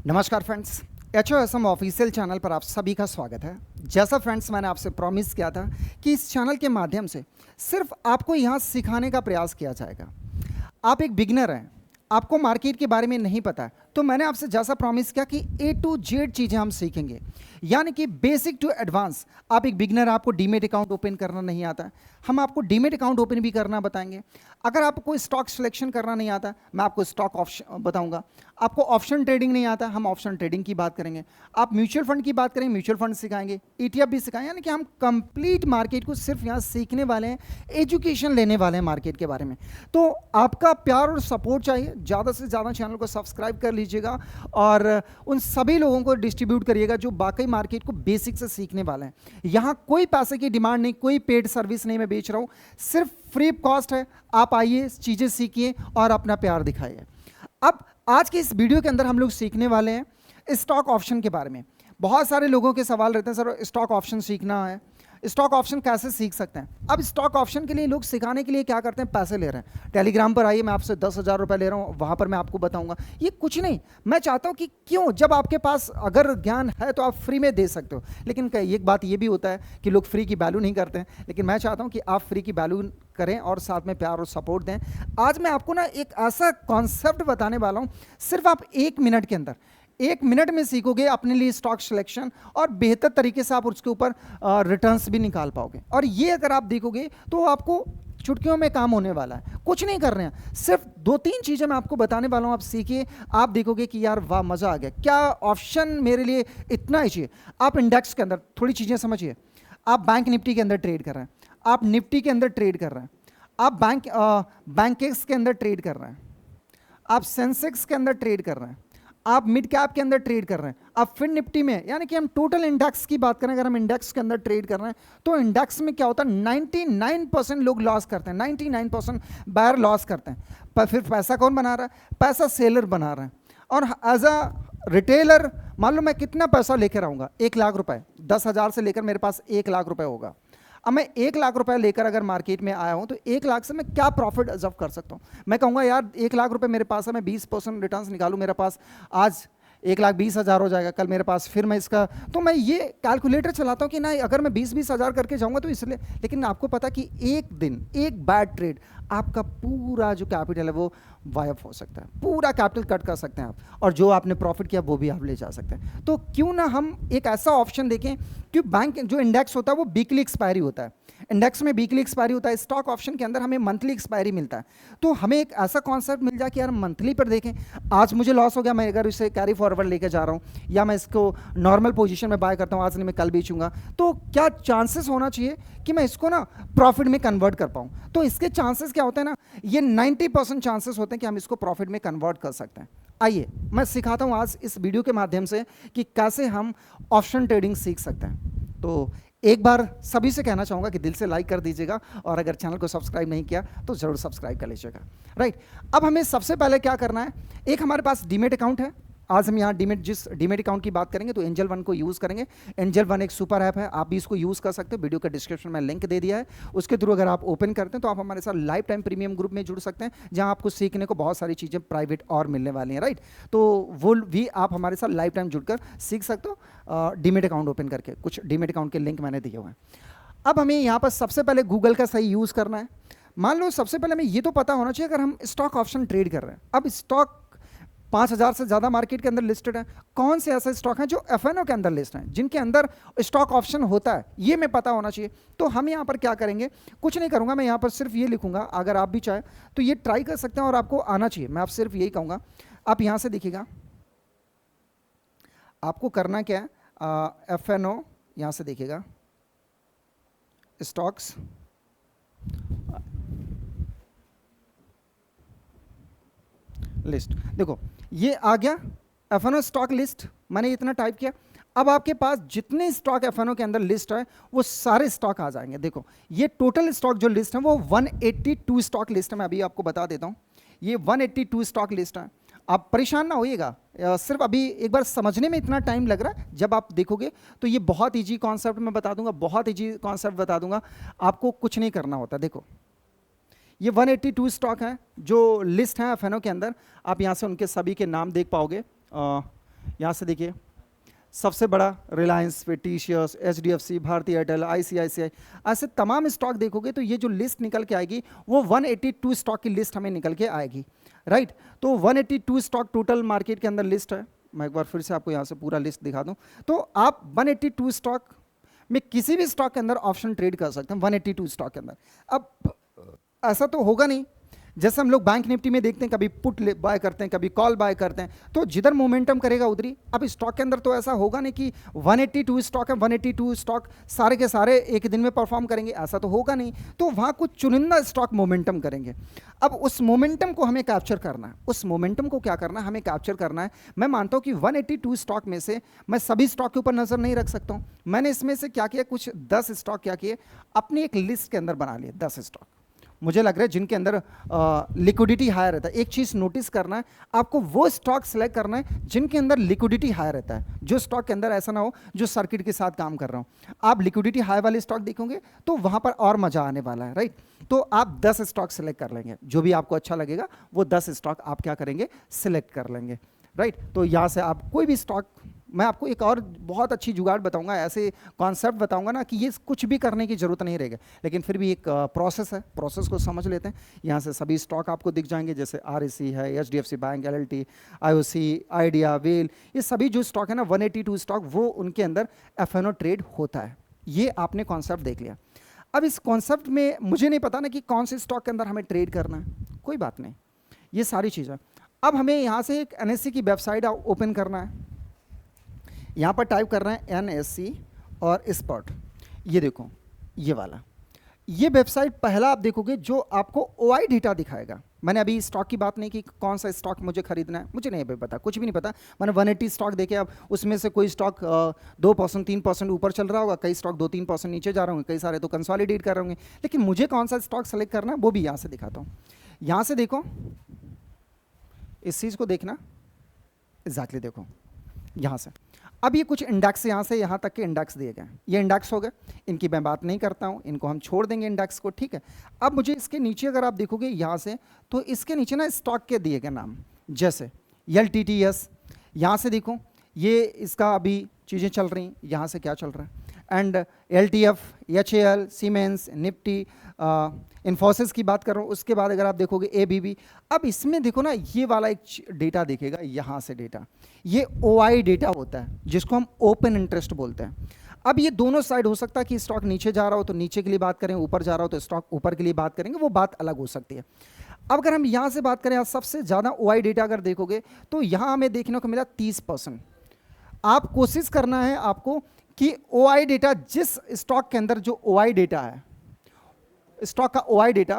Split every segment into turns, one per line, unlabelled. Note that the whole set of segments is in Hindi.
नमस्कार फ्रेंड्स, HOSM ऑफिशियल चैनल पर आप सभी का स्वागत है। जैसा फ्रेंड्स मैंने आपसे प्रॉमिस किया था कि इस चैनल के माध्यम से सिर्फ आपको यहाँ सिखाने का प्रयास किया जाएगा। आप एक बिगिनर हैं, आपको मार्केट के बारे में नहीं पता है, तो मैंने आपसे जैसा प्रॉमिस किया कि A to Z चीज़ें हम सीखेंगे, यानी कि बेसिक टू एडवांस। आप एक बिगिनर, आपको डीमेट अकाउंट ओपन करना नहीं आता है, हम आपको डीमेट अकाउंट ओपन भी करना बताएंगे। अगर आपको स्टॉक सिलेक्शन करना नहीं आता, मैं आपको स्टॉक ऑप्शन बताऊंगा। आपको ऑप्शन ट्रेडिंग नहीं आता, हम ऑप्शन ट्रेडिंग की बात करेंगे। आप म्यूचुअल फंड की बात करेंगे, म्यूचुअल फंड सिखाएंगे, ETF भी सिखाएंगे। यानी कि हम कंप्लीट मार्केट को सिर्फ यहाँ सीखने वाले हैं, एजुकेशन लेने वाले हैं मार्केट के बारे में। तो आपका प्यार और सपोर्ट चाहिए, ज़्यादा से ज़्यादा चैनल को सब्सक्राइब कर लीजिएगा और उन सभी लोगों को डिस्ट्रीब्यूट करिएगा जो वाकई मार्केट को बेसिक से सीखने वाले हैं। यहाँ कोई पैसे की डिमांड नहीं, कोई पेड सर्विस नहीं मैं बेच रहा हूँ, सिर्फ फ्री कॉस्ट है। आप आइए, चीज़ें सीखिए और अपना प्यार दिखाइए। अब आज के इस वीडियो के अंदर हम लोग सीखने वाले हैं स्टॉक ऑप्शन के बारे में। बहुत सारे लोगों के सवाल रहते हैं, सर स्टॉक ऑप्शन सीखना है, स्टॉक ऑप्शन कैसे सीख सकते हैं। अब स्टॉक ऑप्शन के लिए लोग सिखाने के लिए क्या करते हैं, पैसे ले रहे हैं। टेलीग्राम पर आइए, मैं आपसे 10,000 रुपये ले रहा हूँ, वहाँ पर मैं आपको बताऊँगा। ये कुछ नहीं, मैं चाहता हूँ कि क्यों, जब आपके पास अगर ज्ञान है तो आप फ्री में दे सकते हो। लेकिन एक बात ये भी होता है कि लोग फ्री की वैल्यू नहीं करते हैं, लेकिन मैं चाहता हूँ कि आप फ्री की वैल्यू करें और साथ में प्यार और सपोर्ट दें। आज मैं आपको ना एक ऐसा कॉन्सेप्ट बताने वाला हूँ, सिर्फ आप 1 मिनट के अंदर, 1 मिनट में सीखोगे अपने लिए स्टॉक सिलेक्शन, और बेहतर तरीके से आप उसके ऊपर रिटर्न्स भी निकाल पाओगे। और ये अगर आप देखोगे तो आपको चुटकियों में काम होने वाला है। कुछ नहीं कर रहे हैं, सिर्फ 2-3 चीज़ें मैं आपको बताने वाला हूँ, आप सीखिए। आप देखोगे कि यार वाह, मज़ा आ गया, क्या ऑप्शन मेरे लिए इतना ही चाहिए। आप इंडेक्स के अंदर थोड़ी चीज़ें समझिए। आप बैंक निफ्टी के अंदर ट्रेड कर रहे हैं, आप निफ्टी के अंदर ट्रेड कर रहे हैं, आप बैंकेक्स के अंदर ट्रेड कर रहे हैं, आप सेंसेक्स के अंदर ट्रेड कर रहे हैं, आप मिड कैप के अंदर ट्रेड कर रहे हैं, आप फिर निफ्टी में, यानी कि हम टोटल इंडेक्स की बात करें, अगर हम इंडेक्स के अंदर ट्रेड कर रहे हैं तो इंडेक्स में क्या होता है, 99% लोग लॉस करते हैं, 99% बायर लॉस करते हैं। पर फिर पैसा कौन बना रहा है, पैसा सेलर बना रहा है। और एज अ रिटेलर मान लो मैं कितना पैसा लेकर आऊँगा, 1 लाख रुपए, 10,000 से लेकर मेरे पास 1 लाख रुपए होगा। अब मैं 1 लाख रुपए लेकर अगर मार्केट में आया हूं तो 1 लाख से मैं क्या प्रॉफिट ऑब्जर्व कर सकता हूं। मैं कहूंगा यार 1 लाख रुपए मेरे पास है, मैं 20% रिटर्न्स निकालूं, मेरे पास आज 1,20,000 हो जाएगा, कल मेरे पास फिर मैं इसका, तो मैं ये कैलकुलेटर चलाता हूँ कि नहीं, अगर मैं 20-20 हज़ार करके जाऊँगा तो इसलिए। लेकिन आपको पता कि एक दिन, एक बैड ट्रेड आपका पूरा जो कैपिटल है वो वाइप हो सकता है, पूरा कैपिटल कट कर सकते हैं आप, और जो आपने प्रॉफिट किया वो भी आप ले जा सकते हैं। तो क्यों ना हम एक ऐसा ऑप्शन देखें कि बैंक जो इंडेक्स होता है वो वीकली एक्सपायरी होता है, इंडेक्स में वीकली एक्सपायरी होता है, स्टॉक ऑप्शन के अंदर हमें मंथली एक्सपायरी मिलता है। तो हमें एक ऐसा कॉन्सेप्ट मिल जाए कि यार मंथली पर देखें, आज मुझे लॉस हो गया, मैं अगर इसे कैरी फॉरवर्ड लेकर जा रहा हूँ या मैं इसको नॉर्मल पोजीशन में बाय करता हूँ, आज नहीं मैं कल बेचूंगा, तो क्या चांसेस होना चाहिए कि मैं इसको ना प्रॉफिट में कन्वर्ट कर पाऊँ। तो इसके चांसेस क्या होते हैं ना, ये 90% चांसेस होते हैं कि हम इसको प्रॉफिट में कन्वर्ट कर सकते हैं। आइए मैं सिखाता हूँ आज इस वीडियो के माध्यम से कि कैसे हम ऑप्शन ट्रेडिंग सीख सकते हैं। तो एक बार सभी से कहना चाहूँगा कि दिल से लाइक कर दीजिएगा, और अगर चैनल को सब्सक्राइब नहीं किया तो ज़रूर सब्सक्राइब कर लीजिएगा। राइट, अब हमें सबसे पहले क्या करना है, एक हमारे पास डीमेट अकाउंट है। आज हम यहाँ जिस डीमेट अकाउंट की बात करेंगे तो एंजल वन को यूज़ करेंगे। एंजल वन एक सुपर ऐप है, आप भी इसको यूज़ कर सकते हो, वीडियो का डिस्क्रिप्शन में लिंक दे दिया है, उसके थ्रू अगर आप ओपन करते हैं तो आप हमारे साथ लाइफ टाइम प्रीमियम ग्रुप में जुड़ सकते हैं, जहाँ आपको सीखने को बहुत सारी चीज़ें प्राइवेट और मिलने वाली हैं। राइट, तो वो भी आप हमारे साथ लाइफ टाइम जुड़कर सीख सकते हो डीमेट अकाउंट ओपन करके। कुछ डीमेट अकाउंट के लिंक मैंने दिए हुए हैं। अब हमें यहाँ पर सबसे पहले गूगल का सही यूज़ करना है। मान लो सबसे पहले हमें ये तो पता होना चाहिए, अगर हम स्टॉक ऑप्शन ट्रेड कर रहे हैं, अब स्टॉक 5,000 से ज़्यादा मार्केट के अंदर लिस्टेड है, कौन से ऐसे स्टॉक हैं जो FNO के अंदर लिस्ट हैं, जिनके अंदर स्टॉक ऑप्शन होता है, ये मैं पता होना चाहिए। तो हम यहाँ पर क्या करेंगे, कुछ नहीं करूँगा, मैं यहाँ पर सिर्फ ये लिखूँगा, अगर आप भी चाहें तो ये ट्राई कर सकते हैं और आपको आना चाहिए। मैं आप सिर्फ यही कहूँगा, आप यहाँ से देखिएगा, आपको करना क्या है, FNO यहाँ से देखिएगा, स्टॉक्स, लिस्ट, देखो ये आ गया FNO स्टॉक लिस्ट, मैंने इतना टाइप किया। अब आपके पास जितने स्टॉक FNO के अंदर लिस्ट है वो सारे स्टॉक आ जाएंगे। देखो ये टोटल स्टॉक जो लिस्ट है वो 182 स्टॉक लिस्ट है, मैं अभी आपको बता देता हूँ, ये 182 स्टॉक लिस्ट है। आप परेशान ना होइएगा, सिर्फ अभी एक बार समझने में इतना टाइम लग रहा है, जब आप देखोगे तो ये बहुत ईजी कॉन्सेप्ट मैं बता दूंगा, बहुत ईजी कॉन्सेप्ट बता दूंगा, आपको कुछ नहीं करना होता। देखो ये 182 स्टॉक हैं जो लिस्ट हैं FNO के अंदर, आप यहाँ से उनके सभी के नाम देख पाओगे। यहाँ से देखिए सबसे बड़ा रिलायंस, फिर टीसीएस, एचडीएफसी, भारतीय एयरटेल, आईसीआईसीआई, ऐसे तमाम स्टॉक देखोगे तो ये जो लिस्ट निकल के आएगी वो 182 स्टॉक की लिस्ट हमें निकल के आएगी, राइट। तो 182 स्टॉक टोटल मार्केट के अंदर लिस्ट है। मैं एक बार फिर से आपको यहाँ से पूरा लिस्ट दिखा दूँ तो आप 182 स्टॉक में किसी भी स्टॉक के अंदर ऑप्शन ट्रेड कर सकते हैं, 182 स्टॉक के अंदर। अब ऐसा तो होगा नहीं जैसे हम लोग बैंक निफ्टी में देखते हैं, कभी पुट बाय करते हैं, कभी कॉल बाय करते हैं, तो जिधर मोमेंटम करेगा उधरी। अब स्टॉक के अंदर तो ऐसा होगा नहीं कि 182 स्टॉक है, 182 स्टॉक सारे के सारे एक दिन में परफॉर्म करेंगे, ऐसा तो होगा नहीं। तो वहाँ कुछ चुनिंदा स्टॉक मोमेंटम करेंगे। अब उस मोमेंटम को हमें कैप्चर करना है। उस मोमेंटम को क्या करना है, हमें कैप्चर करना है। मैं मानता हूँ कि 182 स्टॉक में से मैं सभी स्टॉक के ऊपर नजर नहीं रख सकता हूँ। मैंने इसमें से क्या किया, कुछ 10 स्टॉक क्या किए, अपनी एक लिस्ट के अंदर बना लिए 10 स्टॉक। मुझे लग रहा है जिनके अंदर लिक्विडिटी हाई रहता है। एक चीज़ नोटिस करना है, आपको वो स्टॉक सेलेक्ट करना है जिनके अंदर लिक्विडिटी हाई रहता है। जो स्टॉक के अंदर ऐसा ना हो जो सर्किट के साथ काम कर रहा हो। आप लिक्विडिटी हाई वाले स्टॉक देखोगे तो वहाँ पर और मज़ा आने वाला है, राइट। तो आप 10 स्टॉक सेलेक्ट कर लेंगे, जो भी आपको अच्छा लगेगा वो 10 स्टॉक आप क्या करेंगे, सिलेक्ट कर लेंगे, राइट। तो यहाँ से आप कोई भी स्टॉक, मैं आपको एक और बहुत अच्छी जुगाड़ बताऊंगा, ऐसे कॉन्सेप्ट बताऊंगा ना कि ये कुछ भी करने की जरूरत नहीं रहेगी, लेकिन फिर भी एक प्रोसेस है, प्रोसेस को समझ लेते हैं। यहाँ से सभी स्टॉक आपको दिख जाएंगे, जैसे आरईसी है, HDFC bank, LLT, IOC, idea, well, ये सभी जो स्टॉक है ना 182 स्टॉक, वो उनके अंदर एफएनओ ट्रेड होता है। ये आपने कॉन्सेप्ट देख लिया। अब इस कॉन्सेप्ट में मुझे नहीं पता ना कि कौन से स्टॉक के अंदर हमें ट्रेड करना है, कोई बात नहीं, ये सारी चीज़ें। अब हमें यहाँ से एक एनएससी की वेबसाइट ओपन करना है। यहाँ पर टाइप करना है NSE और स्पॉट। ये देखो ये वाला, ये वेबसाइट पहला आप देखोगे जो आपको OI डेटा दिखाएगा। मैंने अभी स्टॉक की बात नहीं की, कौन सा स्टॉक मुझे खरीदना है, मुझे नहीं पता, कुछ भी नहीं पता। मैंने 180 स्टॉक देखे, अब उसमें से कोई स्टॉक 2% 3% ऊपर चल रहा होगा, कई स्टॉक 2-3% नीचे जा रहे होंगे, कई सारे तो कंसोलिडेट कर रहे होंगे। लेकिन मुझे कौन सा स्टॉक सेलेक्ट करना है वो भी यहाँ से दिखाता हूँ। यहाँ से देखो, इस चीज़ को देखना, एग्जैक्टली देखो यहाँ से। अब ये कुछ इंडेक्स यहाँ से यहाँ तक के इंडेक्स दिए गए, ये इंडेक्स हो गए, इनकी मैं बात नहीं करता हूँ, इनको हम छोड़ देंगे इंडेक्स को, ठीक है। अब मुझे इसके नीचे अगर आप देखोगे यहाँ से, तो इसके नीचे ना स्टॉक के दिए गए नाम, जैसे LTTS, यहाँ से देखो ये इसका अभी चीज़ें चल रही, यहाँ से क्या चल रहा है, and LTF, HAL, siemens, Nifty, Infosys की बात कर रहा हूँ। उसके बाद अगर आप देखोगे ABB, अब इसमें देखो ना ये वाला एक डेटा दिखेगा, यहाँ से डेटा, ये OI डेटा होता है जिसको हम ओपन इंटरेस्ट बोलते हैं। अब ये दोनों साइड हो सकता है कि स्टॉक नीचे जा रहा हो तो नीचे के लिए बात करें, ऊपर जा रहा हो तो स्टॉक ऊपर के लिए बात करेंगे, वो बात अलग हो सकती है। अब अगर हम यहाँ से बात करें, सबसे ज़्यादा OI डेटा अगर देखोगे तो यहाँ हमें देखने को मिला 30%। आप कोशिश करना है आपको कि OI डेटा, जिस स्टॉक के अंदर जो OI डेटा है, स्टॉक का OI डेटा,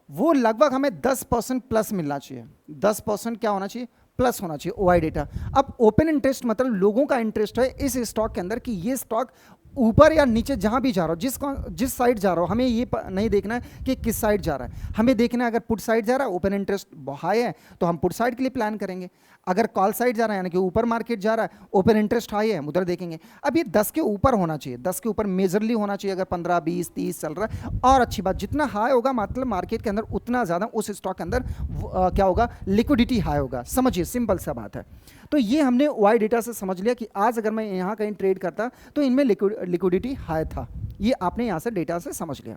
वो लगभग हमें 10% प्लस मिलना चाहिए। 10% क्या होना चाहिए, प्लस होना चाहिए OI डेटा। अब ओपन इंटरेस्ट मतलब लोगों का इंटरेस्ट है इस स्टॉक के अंदर कि ये स्टॉक ऊपर या नीचे जहां भी जा रहा हो, जिस साइड जा रहा हो, हमें ये नहीं देखना है कि किस साइड जा रहा है, हमें देखना है अगर पुट साइड जा रहा है, ओपन इंटरेस्ट हाई है तो हम पुट साइड के लिए प्लान करेंगे। अगर कॉल साइड जा रहा है यानी कि ऊपर मार्केट जा रहा है, ओपन इंटरेस्ट हाई है, उधर देखेंगे। अब ये 10 के ऊपर होना चाहिए, 10 के ऊपर मेजरली होना चाहिए। अगर 15, 20, 30 चल रहा है और अच्छी बात, जितना हाई होगा मतलब मार्केट के अंदर उतना ज़्यादा उस स्टॉक के अंदर क्या होगा, लिक्विडिटी हाई होगा। समझिए, सिंपल सा बात है। तो ये हमने OI डेटा से समझ लिया कि आज अगर मैं यहाँ कहीं ट्रेड करता तो इनमें लिक्विडिटी हाई था। ये आपने यहाँ से डेटा से समझ लिया।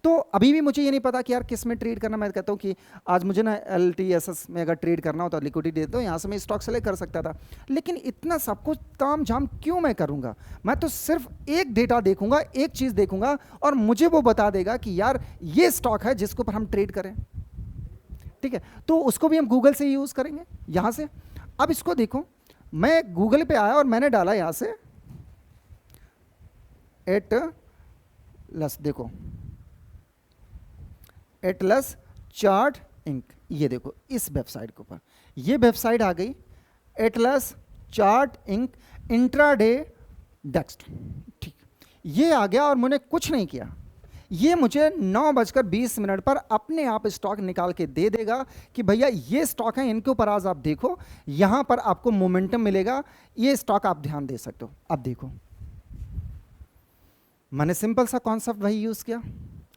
तो अभी भी मुझे ये नहीं पता कि यार किस में ट्रेड करना। मैं कहता हूँ कि आज मुझे ना LTSS में अगर ट्रेड करना हो तो लिक्विडिटी देता हूँ, यहाँ से मैं स्टॉक सेलेक्ट कर सकता था। लेकिन इतना सब कुछ ताम झाम क्यों मैं करूँगा? मैं तो सिर्फ एक डेटा देखूंगा, एक चीज़ देखूंगा और मुझे वो बता देगा कि यार ये स्टॉक है जिसके ऊपर हम ट्रेड करें, ठीक है। तो उसको भी हम गूगल से यूज़ करेंगे यहाँ से। अब इसको देखो, मैं गूगल पे आया और मैंने डाला यहाँ से एटलस, देखो एटलस चार्ट इंक, ये देखो इस वेबसाइट के ऊपर ये वेबसाइट आ गई, एटलस चार्ट इंक इंट्राडे डेस्क, ठीक। ये आ गया और मैंने कुछ नहीं किया, ये मुझे 9:20 पर अपने आप स्टॉक निकाल के दे देगा कि भैया ये स्टॉक है, इनके ऊपर आज आप देखो, यहाँ पर आपको मोमेंटम मिलेगा, ये स्टॉक आप ध्यान दे सकते हो। अब देखो, मैंने सिंपल सा कॉन्सेप्ट वही यूज़ किया।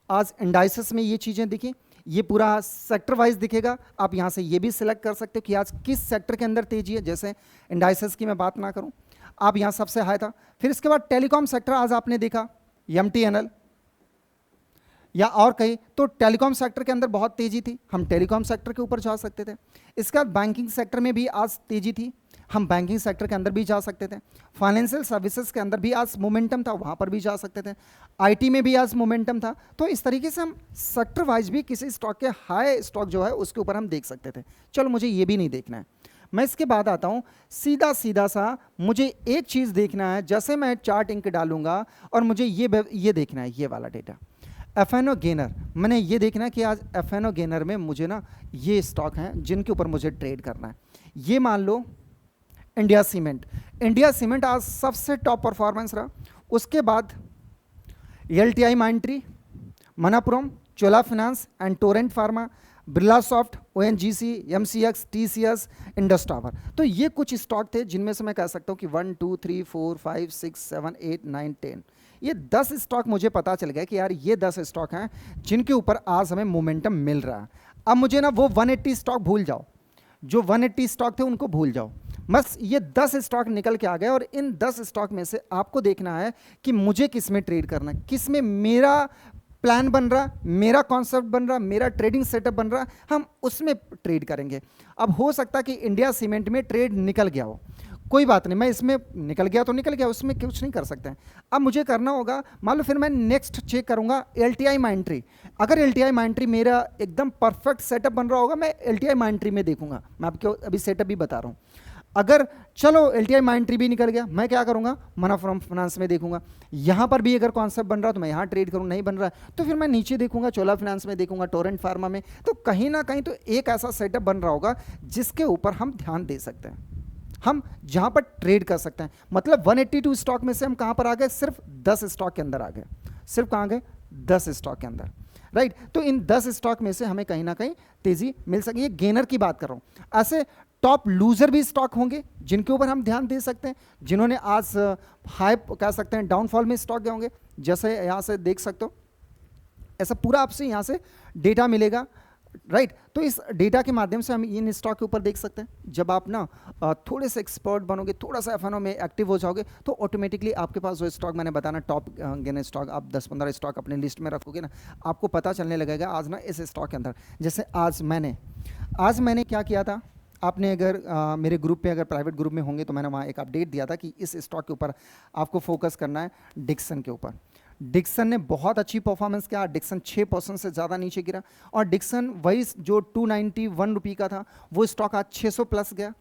आज इंडाइसेस में ये चीज़ें दिखी, ये पूरा सेक्टर वाइज दिखेगा। आप यहाँ से ये भी सिलेक्ट कर सकते हो कि आज किस सेक्टर के अंदर तेजी है। जैसे इंडाइसेस की मैं बात ना करूँ, आप यहाँ सबसे हाई था। फिर इसके बाद टेलीकॉम सेक्टर आज आपने देखा, MTNL या और कहीं तो टेलीकॉम सेक्टर के अंदर बहुत तेजी थी, हम टेलीकॉम सेक्टर के ऊपर जा सकते थे। इसके बाद बैंकिंग सेक्टर में भी आज तेजी थी, हम बैंकिंग सेक्टर के अंदर भी जा सकते थे। फाइनेंशियल सर्विसेज के अंदर भी आज मोमेंटम था, वहाँ पर भी जा सकते थे। IT में भी आज मोमेंटम था। तो इस तरीके से हम सेक्टर वाइज भी किसी स्टॉक के हाई स्टॉक जो है उसके ऊपर हम देख सकते थे। चलो मुझे ये भी नहीं देखना है, मैं इसके बाद आता हूँ सीधा सीधा सा, मुझे एक चीज़ देखना है। जैसे मैं चार्ट इंक डालूंगा और मुझे ये देखना है, ये वाला डेटा FNO गेनर, मैंने ये देखना है कि आज FNO गेनर में मुझे ना ये स्टॉक हैं जिनके ऊपर मुझे ट्रेड करना है। ये मान लो इंडिया सीमेंट आज सबसे टॉप परफॉर्मेंस रहा। उसके बाद LTI माइंट्री, Manappuram, Chola finance and Torrent pharma, Birla soft, ONGC, MCX, TCS, Indus tower. तो ये कुछ स्टॉक थे जिनमें से मैं कह सकता हूँ कि 1 2 3 4 5 6 7 8 9 10, ये 10 स्टॉक मुझे पता चल गया कि यार ये 10 स्टॉक हैं जिनके ऊपर आज हमें मोमेंटम मिल रहा है। अब मुझे ना वो 180 स्टॉक भूल जाओ, जो 180 स्टॉक थे उनको भूल जाओ, बस ये 10 स्टॉक निकल के आ गए। और इन 10 स्टॉक में से आपको देखना है कि मुझे किस में ट्रेड करना है, किस में मेरा प्लान बन रहा, मेरा कॉन्सेप्ट बन रहा, मेरा ट्रेडिंग सेटअप बन रहा, हम उसमें ट्रेड करेंगे। अब हो सकता है कि इंडिया सीमेंट में ट्रेड निकल गया हो, कोई बात नहीं, मैं इसमें निकल गया तो निकल गया, उसमें कुछ नहीं कर सकते हैं। अब मुझे करना होगा, मान लो फिर मैं नेक्स्ट चेक करूंगा LTI माइंट्री। अगर LTI माइंट्री मेरा एकदम परफेक्ट सेटअप बन रहा होगा, मैं LTI माइंट्री में देखूंगा। मैं आपको अभी सेटअप भी बता रहा हूँ। अगर चलो LTI माइंट्री भी निकल गया, मैं क्या करूंगा, मनापुरम फाइनेंस में देखूंगा। यहाँ पर भी अगर कॉन्सेप्ट बन रहा तो मैं यहाँ ट्रेड करूँ, नहीं बन रहा तो फिर मैं नीचे देखूंगा, चोला फाइनेंस में देखूंगा, टोरेंट फार्मा में। तो कहीं ना कहीं तो एक ऐसा सेटअप बन रहा होगा जिसके ऊपर हम ध्यान दे सकते हैं, हम जहां पर ट्रेड कर सकते हैं। मतलब 182 स्टॉक में से हम कहां पर आ गए, सिर्फ 10 स्टॉक के अंदर आ गए। सिर्फ कहां गए, 10 स्टॉक के अंदर, राइट। तो इन 10 स्टॉक में से हमें कहीं ना कहीं तेजी मिल सके। ये गेनर की बात कर रहा हूं। ऐसे टॉप लूजर भी स्टॉक होंगे जिनके ऊपर हम ध्यान दे सकते हैं, जिन्होंने आज हाई कह सकते हैं डाउनफॉल में स्टॉक गए होंगे। जैसे यहां से देख सकते हो, ऐसा पूरा आपसे यहां से डेटा मिलेगा, राइट। तो इस डेटा के माध्यम से हम इन स्टॉक के ऊपर देख सकते हैं। जब आप ना थोड़े से एक्सपर्ट बनोगे, थोड़ा सा FNO में एक्टिव हो जाओगे, तो ऑटोमेटिकली आपके पास जो स्टॉक मैंने बताना टॉप गेन स्टॉक, आप 10-15 स्टॉक अपने लिस्ट में रखोगे ना, आपको पता चलने लगेगा आज ना इस स्टॉक के अंदर। जैसे आज मैंने क्या किया था, आपने अगर मेरे ग्रुप पे अगर प्राइवेट ग्रुप में होंगे तो मैंने वहाँ एक अपडेट दिया था कि इस स्टॉक के ऊपर आपको फोकस करना है, डिक्सन के ऊपर। डिक्सन ने बहुत अच्छी परफॉर्मेंस किया, डिक्सन 6% से ज़्यादा नीचे गिरा, और डिक्सन वही जो 291 रुपये का था वो स्टॉक आज 600 प्लस गया,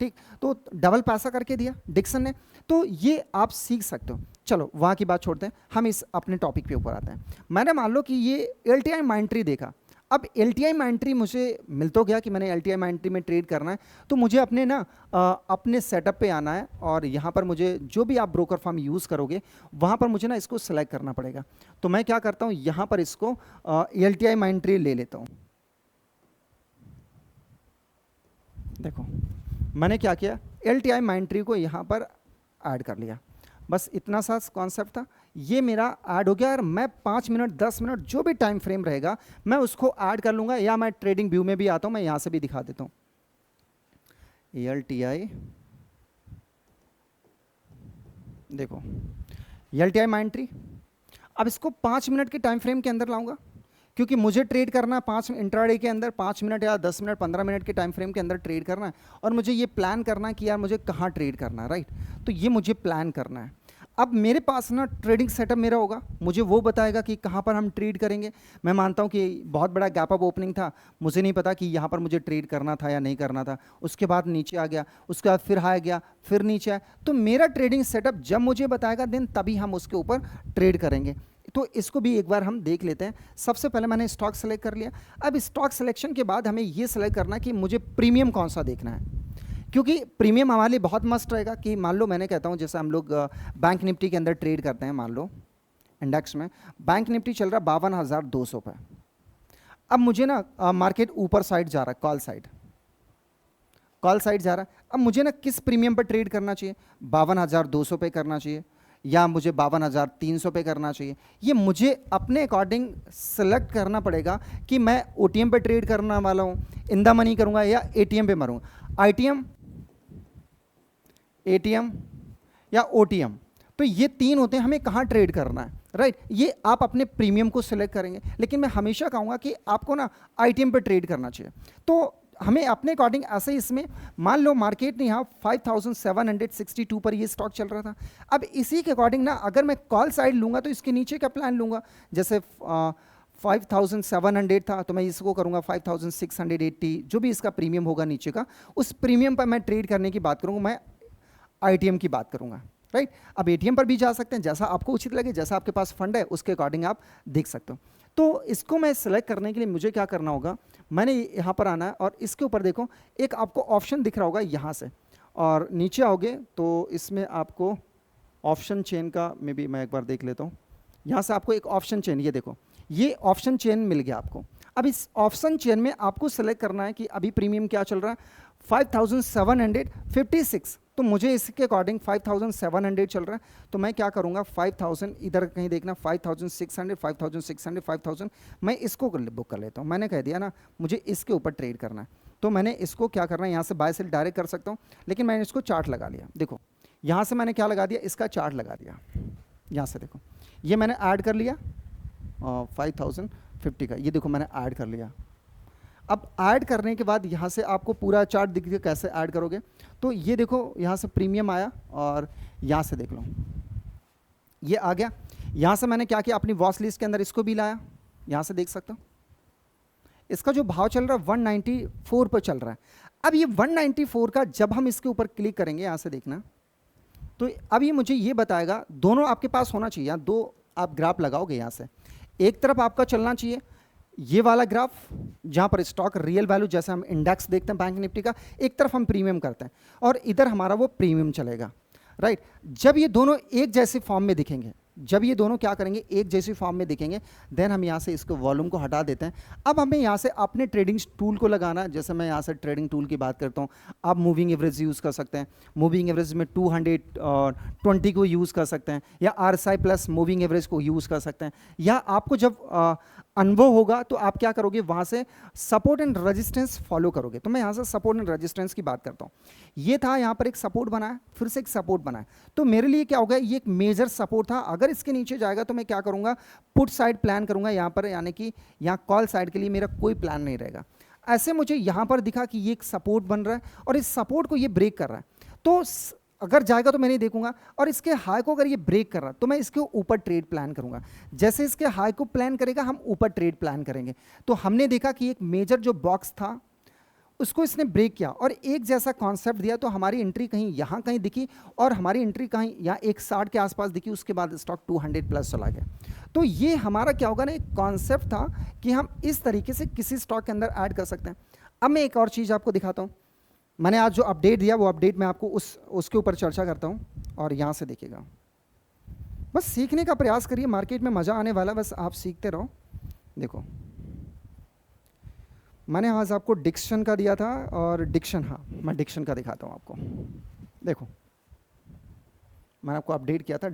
ठीक। तो डबल पैसा करके दिया डिक्सन ने। तो ये आप सीख सकते हो। चलो वहाँ की बात छोड़ते हैं, हम इस अपने टॉपिक पे ऊपर आते हैं। मैंने मान लो कि ये LTI माइंट्री देखा। अब LTI माइंट्री मुझे मिल तो गया कि मैंने LTI माइंट्री में ट्रेड करना है, तो मुझे अपने ना अपने सेटअप पे आना है, और यहाँ पर मुझे जो भी आप ब्रोकर फर्म यूज़ करोगे वहाँ पर मुझे ना इसको सेलेक्ट करना पड़ेगा। तो मैं क्या करता हूँ, यहाँ पर इसको LTI माइंट्री ले लेता हूँ। देखो मैंने क्या किया, LTI माइंट्री को यहाँ पर ऐड कर लिया, बस इतना सा कॉन्सेप्ट था। ये मेरा ऐड हो गया, और मैं 5 मिनट 10 मिनट जो भी टाइम फ्रेम रहेगा मैं उसको ऐड कर लूँगा, या मैं ट्रेडिंग व्यू में भी आता हूँ, मैं यहाँ से भी दिखा देता हूँ। LTI, देखो LTI माइंट्री। अब इसको 5 मिनट के टाइम फ्रेम के अंदर लाऊंगा, क्योंकि मुझे ट्रेड करना है 5 इंट्राडे के अंदर, 5 मिनट या 10 मिनट 15 मिनट के टाइम फ्रेम के अंदर ट्रेड करना है, और मुझे ये प्लान करना है कि यार मुझे कहाँ ट्रेड करना है, राइट। तो ये मुझे प्लान करना है। अब मेरे पास ना ट्रेडिंग सेटअप मेरा होगा, मुझे वो बताएगा कि कहाँ पर हम ट्रेड करेंगे। मैं मानता हूँ कि बहुत बड़ा गैप अप ओपनिंग था, मुझे नहीं पता कि यहाँ पर मुझे ट्रेड करना था या नहीं करना था। उसके बाद नीचे आ गया, उसके बाद फिर हाई गया, फिर नीचे आया। तो मेरा ट्रेडिंग सेटअप जब मुझे बताएगा देन तभी हम उसके ऊपर ट्रेड करेंगे। तो इसको भी एक बार हम देख लेते हैं। सबसे पहले मैंने स्टॉक सेलेक्ट कर लिया। अब स्टॉक सिलेक्शन के बाद हमें ये सेलेक्ट करना है कि मुझे प्रीमियम कौन सा देखना है, क्योंकि प्रीमियम हमारे लिए बहुत मस्ट रहेगा। कि मान लो मैंने कहता हूँ, जैसे हम लोग बैंक निफ्टी के अंदर ट्रेड करते हैं, मान लो इंडेक्स में बैंक निफ्टी चल रहा है 52,200 पे। अब मुझे ना मार्केट ऊपर साइड जा रहा है, कॉल साइड जा रहा है। अब मुझे ना किस प्रीमियम पर ट्रेड करना चाहिए, 52,200 पे करना चाहिए, या मुझे 52,300 पे करना चाहिए, ये मुझे अपने अकॉर्डिंग सेलेक्ट करना पड़ेगा कि मैं ओटीएम पे ट्रेड करने वाला हूँ, इन द मनी करूँगा या एटीएम पे मरूँगा। आईटीएम, एटीएम या ओटीएम, तो ये तीन होते हैं, हमें कहाँ ट्रेड करना है, राइट। ये आप अपने प्रीमियम को सिलेक्ट करेंगे, लेकिन मैं हमेशा कहूँगा कि आपको ना आईटीएम पे ट्रेड करना चाहिए। तो हमें अपने अकॉर्डिंग ऐसे इसमें, मान लो मार्केट ने यहाँ 5762 पर ये स्टॉक चल रहा था, अब इसी के अकॉर्डिंग ना अगर मैं कॉल साइड लूँगा तो इसके नीचे का प्लान लूँगा, जैसे 5700 था तो मैं इसको करूँगा 5680, जो भी इसका प्रीमियम होगा नीचे का, उस प्रीमियम पर मैं ट्रेड करने की बात करूँगा, मैं आईटीएम की बात करूँगा, राइट। अब एटीएम पर भी जा सकते हैं, जैसा आपको उचित लगे, जैसा आपके पास फंड है उसके अकॉर्डिंग आप देख सकते हो। तो इसको मैं सिलेक्ट करने के लिए मुझे क्या करना होगा, मैंने यहाँ पर आना है और इसके ऊपर देखो एक आपको ऑप्शन दिख रहा होगा यहाँ से, और नीचे आओगे तो इसमें आपको ऑप्शन चेन का, मे बी मैं एक बार देख लेता हूँ, यहाँ से आपको एक ऑप्शन चेन, ये देखो ये ऑप्शन चेन मिल गया आपको। अब इस ऑप्शन चेन में आपको सेलेक्ट करना है कि अभी प्रीमियम क्या चल रहा है, 5756, तो मुझे इसके अकॉर्डिंग 5700 चल रहा है, तो मैं क्या करूँगा 5000, इधर कहीं देखना 5600, 5600, 5000, मैं इसको बुक कर लेता हूँ। मैंने कह दिया ना मुझे इसके ऊपर ट्रेड करना है, तो मैंने इसको क्या करना है, यहाँ से बाय सेल डायरेक्ट कर सकता हूँ, लेकिन मैंने इसको चार्ट लगा लिया। देखो यहाँ से मैंने क्या लगा दिया, इसका चार्ट लगा दिया, यहाँ से देखो ये मैंने ऐड कर लिया 5050 का, ये देखो मैंने ऐड कर लिया। अब ऐड करने के बाद यहाँ से आपको पूरा चार्ट दिख गया, कैसे ऐड करोगे, तो ये देखो यहाँ से प्रीमियम आया और यहाँ से देख लो ये आ गया। यहाँ से मैंने क्या किया, अपनी वॉच लिस्ट के अंदर इसको भी लाया, यहाँ से देख सकते हो इसका जो भाव चल रहा है 194 पर चल रहा है। अब ये 194 का जब हम इसके ऊपर क्लिक करेंगे, यहाँ से देखना, तो अब ये मुझे ये बताएगा, दोनों आपके पास होना चाहिए, दो आप ग्राफ लगाओगे, यहाँ से एक तरफ आपका चलना चाहिए ये वाला ग्राफ जहाँ पर स्टॉक रियल वैल्यू, जैसे हम इंडेक्स देखते हैं बैंक निफ्टी का, एक तरफ हम प्रीमियम करते हैं और इधर हमारा वो प्रीमियम चलेगा, राइट। जब ये दोनों एक जैसे फॉर्म में दिखेंगे, जब ये दोनों क्या करेंगे, एक जैसी फॉर्म में दिखेंगे, देन हम यहाँ से इसको वॉल्यूम को हटा देते हैं। अब हमें यहाँ से अपने ट्रेडिंग टूल को लगाना है, जैसे मैं यहाँ से ट्रेडिंग टूल की बात करता हूँ, आप मूविंग एवरेज यूज़ कर सकते हैं, मूविंग एवरेज में 220 को यूज़ कर सकते हैं, या RSI प्लस मूविंग एवरेज को यूज़ कर सकते हैं, या आपको जब अनुभव होगा तो आप क्या करोगे, वहाँ से सपोर्ट एंड रेजिस्टेंस फॉलो करोगे। तो मैं यहाँ से सपोर्ट एंड रेजिस्टेंस की बात करता हूँ, ये था यहाँ पर एक सपोर्ट बनाया, फिर से एक सपोर्ट बनाया, तो मेरे लिए क्या होगा, ये एक मेजर सपोर्ट था, अगर इसके नीचे जाएगा तो मैं क्या करूँगा, पुट साइड प्लान करूँगा यहाँ पर, यानी कि यहाँ कॉल साइड के लिए मेरा कोई प्लान नहीं रहेगा। ऐसे मुझे यहाँ पर दिखा कि ये एक सपोर्ट बन रहा है और इस सपोर्ट को ये ब्रेक कर रहा है, तो अगर जाएगा तो मैं नहीं देखूंगा, और इसके हाई को अगर ये ब्रेक कर रहा है तो मैं इसके ऊपर ट्रेड प्लान करूंगा। जैसे इसके हाई को प्लान करेगा हम ऊपर ट्रेड प्लान करेंगे। तो हमने देखा कि एक मेजर जो बॉक्स था उसको इसने ब्रेक किया और एक जैसा कॉन्सेप्ट दिया, तो हमारी एंट्री कहीं यहाँ कहीं दिखी और हमारी एंट्री कहीं यहाँ 160 के आसपास दिखी, उसके बाद स्टॉक 200 प्लस चला गया। तो ये हमारा क्या होगा ना, एक कॉन्सेप्ट था कि हम इस तरीके से किसी स्टॉक के अंदर ऐड कर सकते हैं। अब मैं एक और चीज़ आपको दिखाता हूँ, मैंने आज जो अपडेट दिया वो अपडेट मैं आपको उसके ऊपर चर्चा करता हूँ, और यहाँ से देखिएगा, बस सीखने का प्रयास करिए, मार्केट में मज़ा आने वाला, बस आप सीखते रहो। देखो मैंने आज आपको डिक्शन का दिया था, और डिक्शन, हाँ मैं डिक्शन का दिखाता हूँ आपको। देखो मैंने आपको अपडेट किया था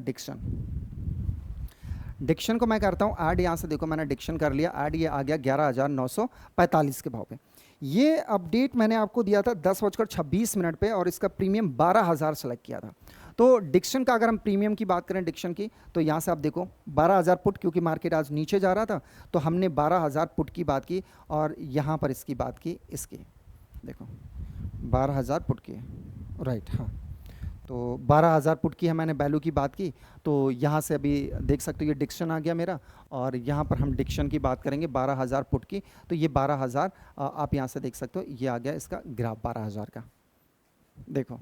डिक्शन को मैं करता हूँ ऐड, यहाँ से देखो मैंने डिक्शन कर लिया ऐड, ये आ गया 11,945 के भाव पे। ये अपडेट मैंने आपको दिया था 10:26 पे, और इसका प्रीमियम 12,000 सेलेक्ट किया था। तो डिक्शन का अगर हम प्रीमियम की बात करें डिक्शन की, तो यहाँ से आप देखो 12,000 पुट, क्योंकि मार्केट आज नीचे जा रहा था तो हमने 12,000 पुट की बात की, और यहाँ पर इसकी बात की, इसकी देखो 12,000 पुट की, राइट, हाँ तो 12,000 पुट की है मैंने, वैल्यू की बात की। तो यहाँ से अभी देख सकते हो ये डिक्शन आ गया मेरा, और यहाँ पर हम डिक्शन की बात करेंगे 12,000 पुट की, तो ये 12,000 आप यहाँ से देख सकते हो, ये आ गया इसका ग्राफ 12,000 का। देखो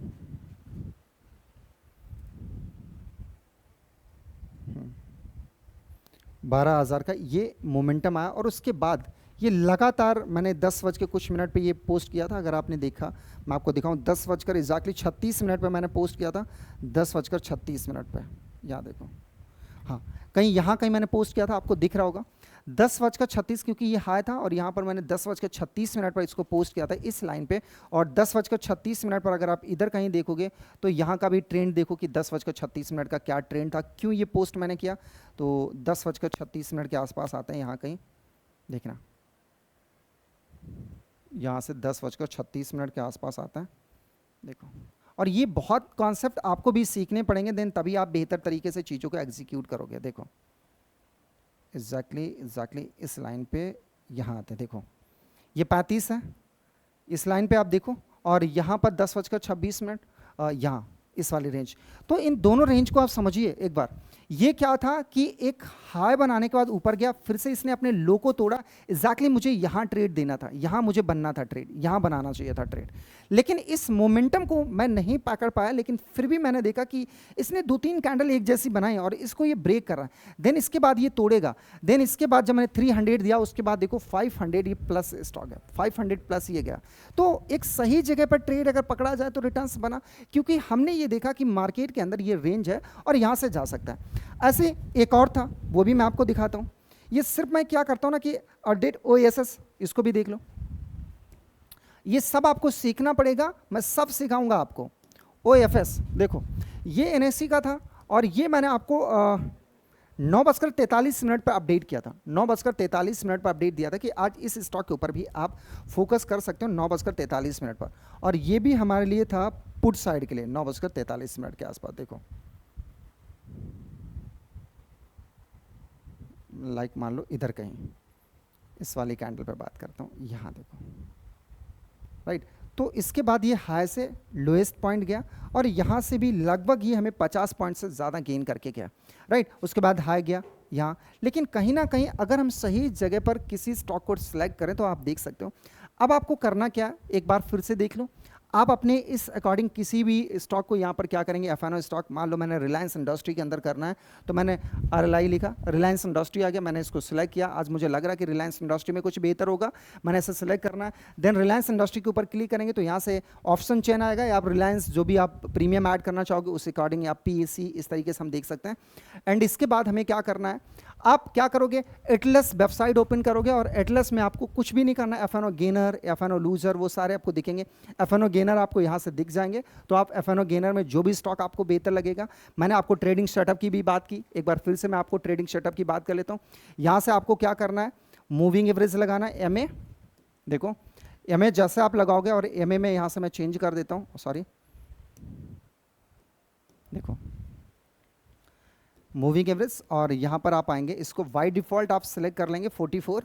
12,000 का ये मोमेंटम आया, और उसके बाद ये लगातार मैंने 10:00 पे ये पोस्ट किया था, अगर आपने देखा मैं आपको दिखाऊं, 10:00 एग्जैक्टली 36 पे मैंने पोस्ट किया था, 10:36 पे, यहाँ देखो, हाँ, कहीं यहाँ कहीं मैंने पोस्ट किया था, आपको दिख रहा होगा 10:36, क्योंकि ये हाई था और यहाँ पर मैंने 10:36 पर इसको पोस्ट किया था इस लाइन पे। और 10:36 पर अगर आप इधर कहीं देखोगे तो यहाँ का भी ट्रेंड देखो कि 10:36 का क्या ट्रेंड था, क्यों ये पोस्ट मैंने किया। तो 10:36 के आसपास आते हैं यहाँ कहीं, देखना यहाँ से 10:36 के आसपास आता है, देखो। और ये बहुत कॉन्सेप्ट आपको भी सीखने पड़ेंगे, देन तभी आप बेहतर तरीके से चीज़ों को एग्जीक्यूट करोगे। देखो एग्जैक्टली इस लाइन पे यहाँ आते हैं, देखो ये 35 है, इस लाइन पे आप देखो, और यहाँ पर 10:26 यहाँ इस वाली रेंज। तो इन दोनों रेंज को आप समझिए एक बार। ये क्या था कि एक हाई बनाने के बाद ऊपर गया, फिर से इसने अपने लो को तोड़ा। एग्जैक्टली मुझे यहाँ ट्रेड देना था, यहाँ मुझे बनना था ट्रेड, यहाँ बनाना चाहिए था ट्रेड, लेकिन इस मोमेंटम को मैं नहीं पकड़ पाया। लेकिन फिर भी मैंने देखा कि इसने 2-3 कैंडल एक जैसी बनाई और इसको ये ब्रेक कर रहा है। देन इसके बाद ये तोड़ेगा, देन इसके बाद जब मैंने 300 दिया, उसके बाद देखो 500 ये प्लस स्टॉक है, 500 प्लस ये गया। तो एक सही जगह पर ट्रेड अगर पकड़ा जाए तो रिटर्न्स बना, क्योंकि हमने ये देखा कि मार्केट के अंदर ये रेंज है और यहाँ से जा सकता है। ऐसे एक और था, वो भी मैं आपको दिखाता हूँ। ये सिर्फ मैं क्या करता हूँ ना कि अपडेट OSS, इसको भी देख लो। ये सब आपको सीखना पड़ेगा, मैं सब सिखाऊंगा आपको। OFS देखो, ये NSE का था और ये मैंने आपको 9:43 पर अपडेट किया था। 9:43 पर अपडेट दिया था कि आज इस स्टॉक के ऊपर भी आप फोकस कर सकते हो 9:43 पर। और ये भी हमारे लिए था पुट साइड के लिए 9:43 के आसपास। देखो लाइक मान लो इधर कहीं, इस वाली कैंडल पे बात करता हूँ, यहाँ देखो राइट। तो इसके बाद ये हाई से लोएस्ट पॉइंट गया और यहाँ से भी लगभग ये हमें 50 पॉइंट से ज़्यादा गेन करके गया राइट। उसके बाद हाई गया यहाँ, लेकिन कहीं ना कहीं अगर हम सही जगह पर किसी स्टॉक को सिलेक्ट करें तो आप देख सकते हो। अब आपको करना क्या, एक बार फिर से देख लो। आप अपने इस अकॉर्डिंग किसी भी स्टॉक को यहाँ पर क्या करेंगे, FNO स्टॉक, मान लो मैंने रिलायंस इंडस्ट्री के अंदर करना है तो मैंने RLI लिखा, रिलायंस इंडस्ट्री आ गया, मैंने इसको सिलेक्ट किया। आज मुझे लग रहा है कि रिलायंस इंडस्ट्री में कुछ बेहतर होगा, मैंने ऐसे सिलेक्ट करना है। देन रिलायंस इंडस्ट्री के ऊपर क्लिक करेंगे तो यहाँ से ऑप्शन चेन आएगा, या आप रिलायंस जो भी आप प्रीमियम ऐड करना चाहोगे उस अकॉर्डिंग आप PEC इस तरीके से हम देख सकते हैं। एंड इसके बाद हमें क्या करना है, आप क्या करोगे, एटलस वेबसाइट ओपन करोगे और एटलस में आपको कुछ भी नहीं करना, FNO गेनर, FNO लूजर, वो सारे आपको दिखेंगे। FNO गेनर आपको यहाँ से दिख जाएंगे, तो आप FNO गेनर में जो भी स्टॉक आपको बेहतर लगेगा। मैंने आपको ट्रेडिंग सेटअप की भी बात की, एक बार फिर से मैं आपको ट्रेडिंग सेटअप की बात कर लेता हूँ। यहाँ से आपको क्या करना है, मूविंग एवरेज लगाना है, MA। देखो MA जैसे आप लगाओगे, और MA में यहाँ से मैं चेंज कर देता हूँ, सॉरी, देखो मूविंग एवरेज, और यहाँ पर आप आएंगे, इसको बाय डिफ़ॉल्ट आप सेलेक्ट कर लेंगे 44,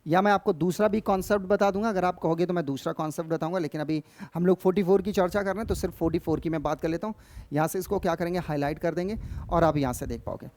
या मैं आपको दूसरा भी कॉन्सेप्ट बता दूंगा, अगर आप कहोगे तो मैं दूसरा कॉन्सेप्ट बताऊंगा, लेकिन अभी हम लोग 44 की चर्चा कर रहे हैं तो सिर्फ 44 की मैं बात कर लेता हूँ। यहाँ से इसको क्या करेंगे, हाईलाइट कर देंगे और आप यहाँ से देख पाओगे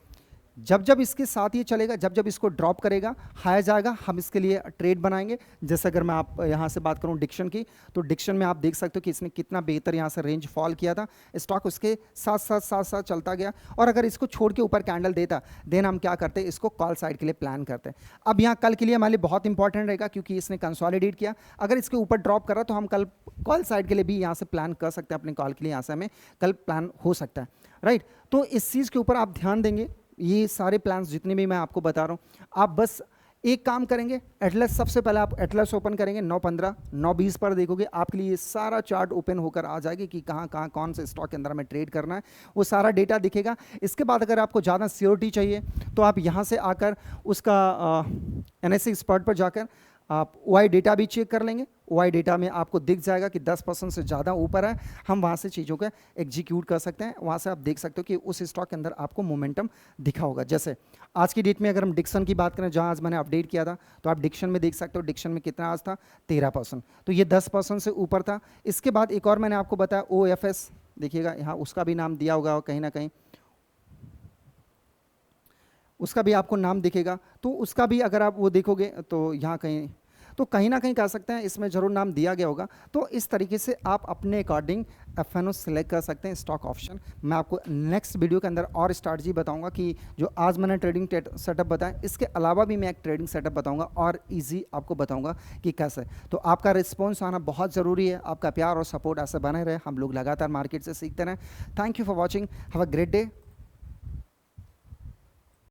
जब जब इसके साथ ये चलेगा, जब जब इसको ड्रॉप करेगा, हाई जाएगा, हम इसके लिए ट्रेड बनाएंगे। जैसे अगर मैं आप यहाँ से बात करूँ डिक्शन की, तो डिक्शन में आप देख सकते हो कि इसने कितना बेहतर यहाँ से रेंज फॉल किया था, स्टॉक उसके साथ साथ चलता गया। और अगर इसको छोड़ के ऊपर कैंडल देता, देन हम क्या करते, इसको कॉल साइड के लिए प्लान करते। अब यहाँ कल के लिए हमारे लिए बहुत इंपॉर्टेंट रहेगा, क्योंकि इसने कंसोलिडेट किया, अगर इसके ऊपर ड्रॉप करा तो हम कल कॉल साइड के लिए भी यहाँ से प्लान कर सकते हैं, अपने कॉल के लिए यहाँ से हमें कल प्लान हो सकता है राइट। तो इस चीज़ के ऊपर आप ध्यान देंगे। ये सारे प्लान्स जितने भी मैं आपको बता रहा हूँ, आप बस एक काम करेंगे, एटलस सबसे पहले आप एटलस ओपन करेंगे 9:15 9:20 पर देखोगे आपके लिए ये सारा चार्ट ओपन होकर आ जाएगी कि कहाँ कहाँ कौन से स्टॉक के अंदर हमें ट्रेड करना है, वो सारा डेटा दिखेगा। इसके बाद अगर आपको ज़्यादा सियोरिटी चाहिए तो आप यहाँ से आकर उसका NSE एक्सपर्ट पर जाकर आप OI डेटा भी चेक कर लेंगे। OI डेटा में आपको दिख जाएगा कि 10% से ज़्यादा ऊपर है, हम वहाँ से चीज़ों को एग्जीक्यूट कर सकते हैं। वहाँ से आप देख सकते हो कि उस स्टॉक के अंदर आपको मोमेंटम दिखा होगा। जैसे आज की डेट में अगर हम डिक्सन की बात करें, जहाँ आज मैंने अपडेट किया था, तो आप डिक्सन में देख सकते हो डिक्सन में कितना आज था 13%, तो ये 10% से ऊपर था। इसके बाद एक और मैंने आपको बताया OFS, देखिएगा यहाँ उसका भी नाम दिया होगा कहीं ना कहीं, उसका भी आपको नाम दिखेगा, तो उसका भी अगर आप वो देखोगे तो यहाँ कहीं तो कहीं ना कहीं कह सकते हैं इसमें ज़रूर नाम दिया गया होगा। तो इस तरीके से आप अपने अकॉर्डिंग FNO सेलेक्ट कर सकते हैं स्टॉक ऑप्शन। मैं आपको नेक्स्ट वीडियो के अंदर और स्ट्रैटेजी बताऊंगा कि जो आज मैंने ट्रेडिंग सेटअप बताया, इसके अलावा भी मैं एक ट्रेडिंग सेटअप बताऊंगा और इजी आपको बताऊंगा कि कैसे। तो आपका रिस्पॉन्स आना बहुत ज़रूरी है, आपका प्यार और सपोर्ट ऐसे बने रहे, हम लोग लगातार मार्केट से सीखते रहें। Thank you for watching, have a great day.